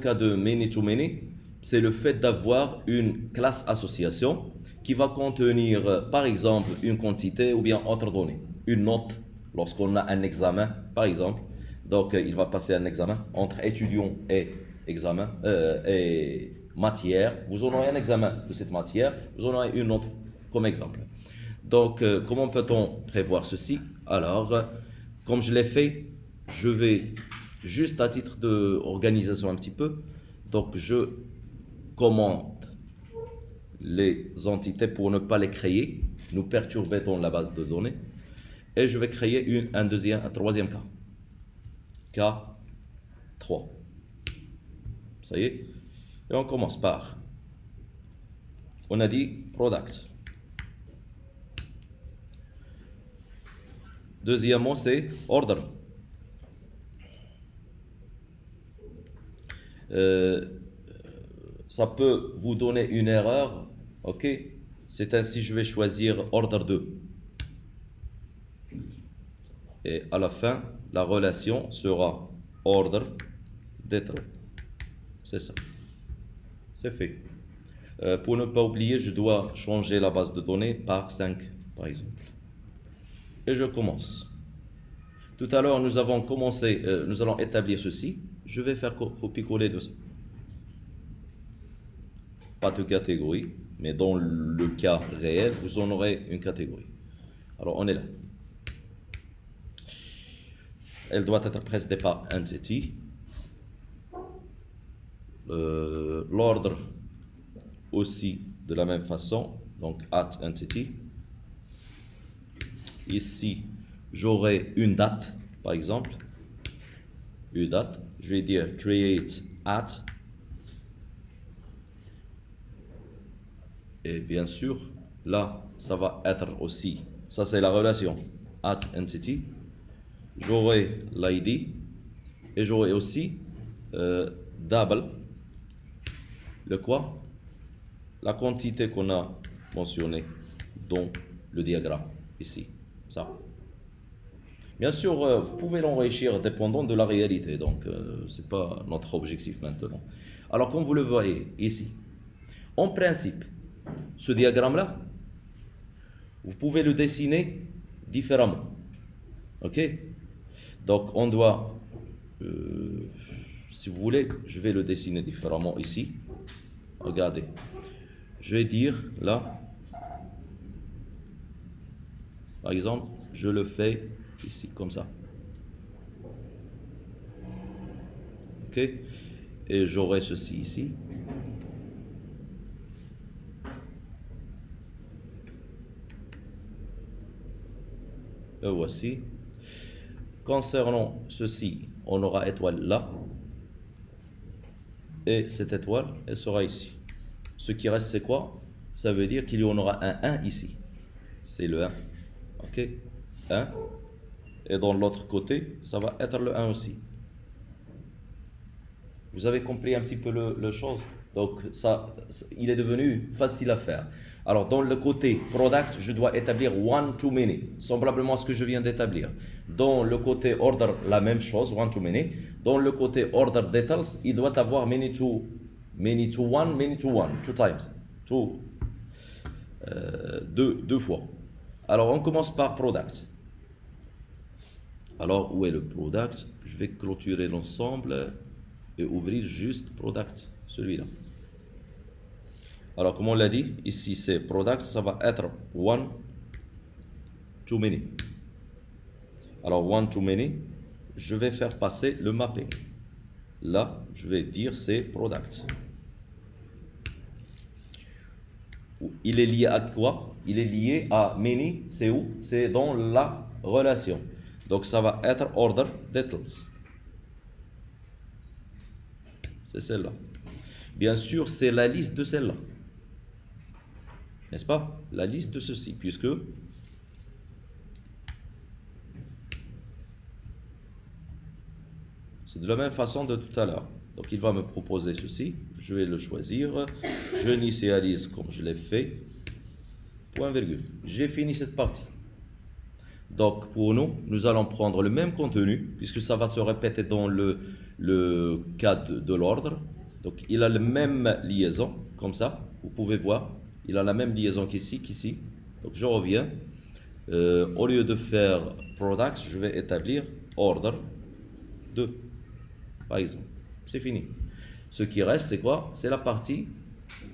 cas de many-to-many, c'est le fait d'avoir une classe association qui va contenir, par exemple, une quantité ou bien autre donnée. Une note, lorsqu'on a un examen, par exemple. Donc, il va passer un examen entre étudiant et examen et matière. Vous en aurez un examen de cette matière, vous en aurez une autre comme exemple. Donc, comment peut-on prévoir ceci? Alors, comme je l'ai fait, je vais juste à titre d'organisation un petit peu. Donc, je commente les entités pour ne pas les créer, nous perturber dans la base de données. Et je vais créer un troisième cas. K3. Ça y est. Et on commence par, on a dit product. Deuxièmement, c'est order. Ça peut vous donner une erreur, ok? C'est ainsi, je vais choisir order 2. Et à la fin, la relation sera order d'être. C'est ça. C'est fait. Pour ne pas oublier, je dois changer la base de données par 5, par exemple. Et je commence. Tout à l'heure, nous avons commencé, nous allons établir ceci. Je vais faire copier-coller de ça. Pas de catégorie, mais dans le cas réel, vous en aurez une catégorie. Alors, on est là. Elle doit être précédée par entity. L'ordre aussi de la même façon, donc at entity. Ici, j'aurai une date, par exemple. Une date. Je vais dire create at. Et bien sûr, là, ça va être aussi, ça c'est la relation at entity. J'aurai l'id et j'aurai aussi double, le quoi? La quantité qu'on a mentionnée dans le diagramme ici, ça. Bien sûr, vous pouvez l'enrichir dépendant de la réalité, donc c'est pas notre objectif maintenant. Alors comme vous le voyez ici, en principe, ce diagramme-là, vous pouvez le dessiner différemment. Ok? Donc on doit, si vous voulez, je vais le dessiner différemment ici. Regardez. Je vais dire là, par exemple, je le fais ici comme ça. Ok? Et j'aurai ceci ici. Et voici. Concernant ceci, on aura étoile là. Et cette étoile, elle sera ici. Ce qui reste, c'est quoi? Ça veut dire qu'il y en aura un 1 ici. C'est le 1. Ok? 1. Et dans l'autre côté, ça va être le 1 aussi. Vous avez compris un petit peu le chose? Donc, ça, il est devenu facile à faire. Alors, dans le côté product, je dois établir one-to-many, semblablement à ce que je viens d'établir. Dans le côté order, la même chose, one-to-many. Dans le côté order details, il doit avoir many-to-one, many-to-one, two times. Deux fois. Alors, on commence par product. Alors, où est le product? Je vais clôturer l'ensemble et ouvrir juste product, celui-là. Alors, comme on l'a dit, ici c'est product, ça va être one to many. Alors, one to many, je vais faire passer le mapping. Là, je vais dire c'est product. Il est lié à quoi? Il est lié à many, c'est où? C'est dans la relation. Donc, ça va être order details. C'est celle-là. Bien sûr, c'est la liste de celle-là. N'est-ce pas? La liste de ceci, puisque c'est de la même façon de tout à l'heure. Donc, il va me proposer ceci. Je vais le choisir. Je l'initialise comme je l'ai fait. Point virgule. J'ai fini cette partie. Donc, pour nous, nous allons prendre le même contenu, puisque ça va se répéter dans le cas de l'ordre. Donc il a la même liaison, comme ça, vous pouvez voir, il a la même liaison qu'ici. Donc je reviens, au lieu de faire product, je vais établir order 2, par exemple. C'est fini. Ce qui reste, c'est quoi? C'est la partie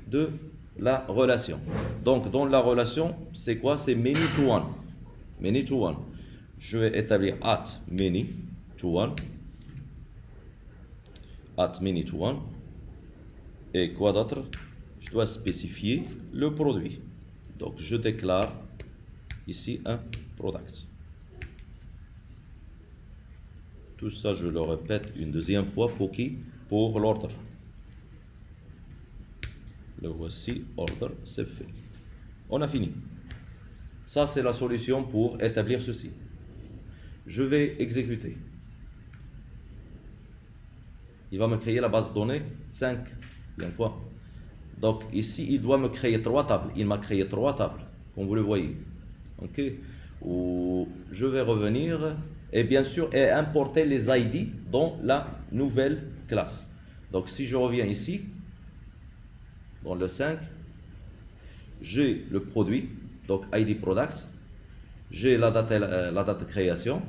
de la relation. Donc dans la relation, c'est quoi? C'est many to one. Many to one. Je vais établir at many to one. At many to one. Et quoi d'autre? Je dois spécifier le produit. Donc je déclare ici un product. Tout ça, je le répète une deuxième fois pour qui? Pour l'ordre. Le voici, order, c'est fait. On a fini. Ça, c'est la solution pour établir ceci. Je vais exécuter. Il va me créer la base de données 5. Bien quoi? Donc ici, il doit me créer 3 tables. Il m'a créé 3 tables, comme vous le voyez. Ok? Où je vais revenir et bien sûr et importer les ID dans la nouvelle classe. Donc si je reviens ici, dans le 5, j'ai le produit, donc ID product, j'ai la date de création,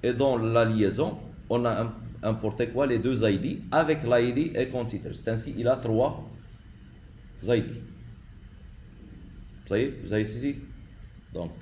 et dans la liaison, on a importé quoi? Les 2 ID avec l'ID et compte-titre. C'est ainsi, il a 3 ID. Vous voyez ici? Donc,